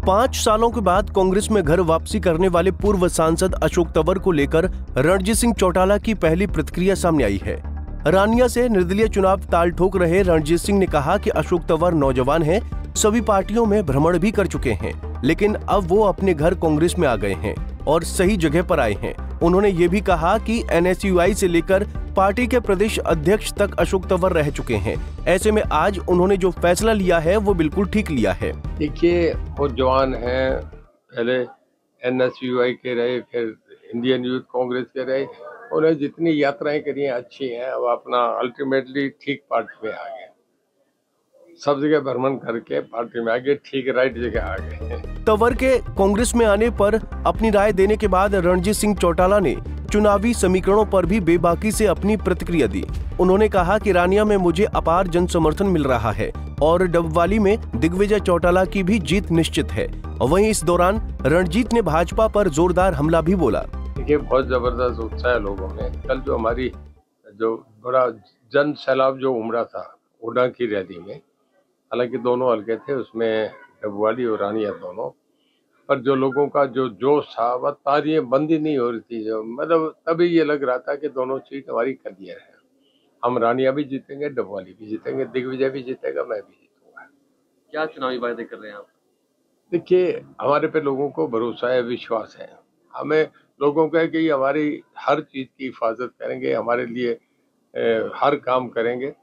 5 सालों के बाद कांग्रेस में घर वापसी करने वाले पूर्व सांसद अशोक तंवर को लेकर रणजीत सिंह चौटाला की पहली प्रतिक्रिया सामने आई है। रानिया से निर्दलीय चुनाव ताल ठोक रहे रणजीत सिंह ने कहा कि अशोक तंवर नौजवान हैं, सभी पार्टियों में भ्रमण भी कर चुके हैं, लेकिन अब वो अपने घर कांग्रेस में आ गए हैं और सही जगह पर आए हैं। उन्होंने ये भी कहा कि NSUI से लेकर पार्टी के प्रदेश अध्यक्ष तक अशोक तंवर रह चुके हैं। ऐसे में आज उन्होंने जो फैसला लिया है वो बिल्कुल ठीक लिया है। देखिए, वो जवान हैं, पहले NSUI के रहे, फिर इंडियन यूथ कांग्रेस के रहे, उन्हें जितनी यात्राएं करी हैं अच्छी हैं। अब अपना अल्टीमेटली ठीक पार्टी में आ गए, सब जगह भ्रमण करके पार्टी में आगे ठीक राइट जगह आ गए। तंवर के कांग्रेस में आने पर अपनी राय देने के बाद रणजीत सिंह चौटाला ने चुनावी समीकरणों पर भी बेबाकी से अपनी प्रतिक्रिया दी। उन्होंने कहा कि रानिया में मुझे अपार जन समर्थन मिल रहा है और डबवाली में दिग्विजय चौटाला की भी जीत निश्चित है। वहीं इस दौरान रणजीत ने भाजपा पर जोरदार हमला भी बोला। देखिए, बहुत जबरदस्त उत्साह है लोगों में। कल जो हमारी जो बड़ा जन सैलाब जो उमड़ा था उड़ा की रैली में, हालांकि दोनों हल्के थे, उसमें डबवाली और रानिया दोनों, पर जो लोगों का जो जोश था वह तारियां बंदी नहीं हो रही थी। जो मतलब तभी ये लग रहा था कि दोनों सीट हमारी क्लियर है, हम रानिया भी जीतेंगे, डबवाली भी जीतेंगे, दिग्विजय भी जीतेगा, मैं भी जीतूंगा। क्या चुनावी वायदे कर रहे हैं आप? देखिए, हमारे पे लोगों को भरोसा है, विश्वास है। हमें लोगों का है कि हमारी हर चीज की हिफाजत करेंगे, हमारे लिए हर काम करेंगे।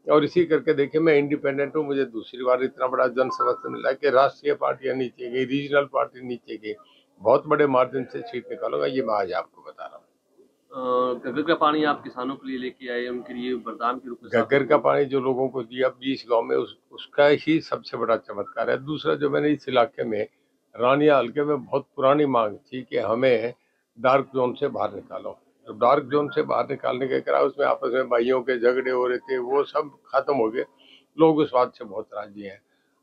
और इसी करके देखिए, मैं इंडिपेंडेंट हूँ, मुझे दूसरी बार इतना बड़ा जन समर्थन मिला कि राष्ट्रीय पार्टियां नीचे गई, रीजनल पार्टी नीचे गई, बहुत बड़े मार्जिन से सीट निकालूंगा, ये मैं आज आपको बता रहा हूँ। घग्गर का पानी आप किसानों के लिए लेके आए, उनके लिए वरदान के रूप में। घग्गर का पानी जो लोगों को दिया 20 गाँव में, उसका ही सबसे बड़ा चमत्कार है। दूसरा, जो मैंने इस इलाके में रानिया हल्के में बहुत पुरानी मांग थी कि हमें डार्क जोन से बाहर निकालो, तो डार्क जोन से बाहर निकालने के करा, उसमें आपस में भाइयों के झगड़े हो रहे थे, वो सब खत्म हो गए। लोग उस बात से बहुत राजी हैं।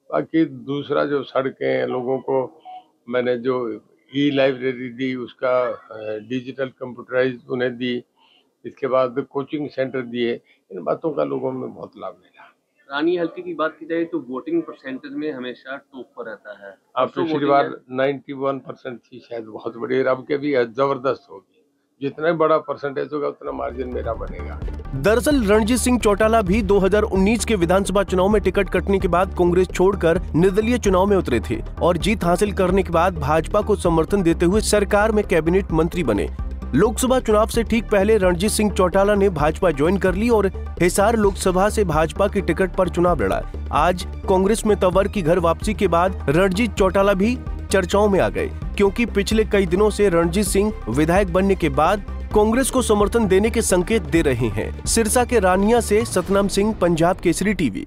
बाकी दूसरा, जो सड़कें लोगों को मैंने जो लाइब्रेरी दी, उसका डिजिटल कंप्यूटराइज उन्हें दी, इसके बाद कोचिंग सेंटर दिए, इन बातों का लोगों में बहुत लाभ मिला। रानिया हल्के की बात की जाए तो वोटिंग परसेंटेज में हमेशा टॉप पर रहता है। अब पिछली बार 91% थी शायद, बहुत बड़ी, अब के भी जबरदस्त होगी। जितना बड़ा परसेंटेज होगा उतना मार्जिन मेरा बनेगा। दरअसल रणजीत सिंह चौटाला भी 2019 के विधानसभा चुनाव में टिकट कटने के बाद कांग्रेस छोड़कर निर्दलीय चुनाव में उतरे थे और जीत हासिल करने के बाद भाजपा को समर्थन देते हुए सरकार में कैबिनेट मंत्री बने। लोकसभा चुनाव से ठीक पहले रणजीत सिंह चौटाला ने भाजपा ज्वाइन कर ली और हिसार लोकसभा से भाजपा की टिकट पर चुनाव लड़ा। आज कांग्रेस में तंवर की घर वापसी के बाद रणजीत चौटाला भी चर्चाओं में आ गए, क्योंकि पिछले कई दिनों से रणजीत सिंह विधायक बनने के बाद कांग्रेस को समर्थन देने के संकेत दे रहे हैं। सिरसा के रानिया से सतनाम सिंह, पंजाब केसरी टीवी।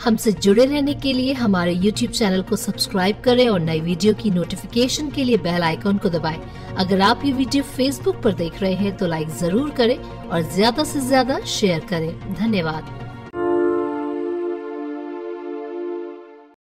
हमसे जुड़े रहने के लिए हमारे YouTube चैनल को सब्सक्राइब करें और नई वीडियो की नोटिफिकेशन के लिए बेल आइकॉन को दबाएं। अगर आप ये वीडियो Facebook पर देख रहे हैं तो लाइक जरूर करें और ज्यादा से ज्यादा शेयर करें। धन्यवाद।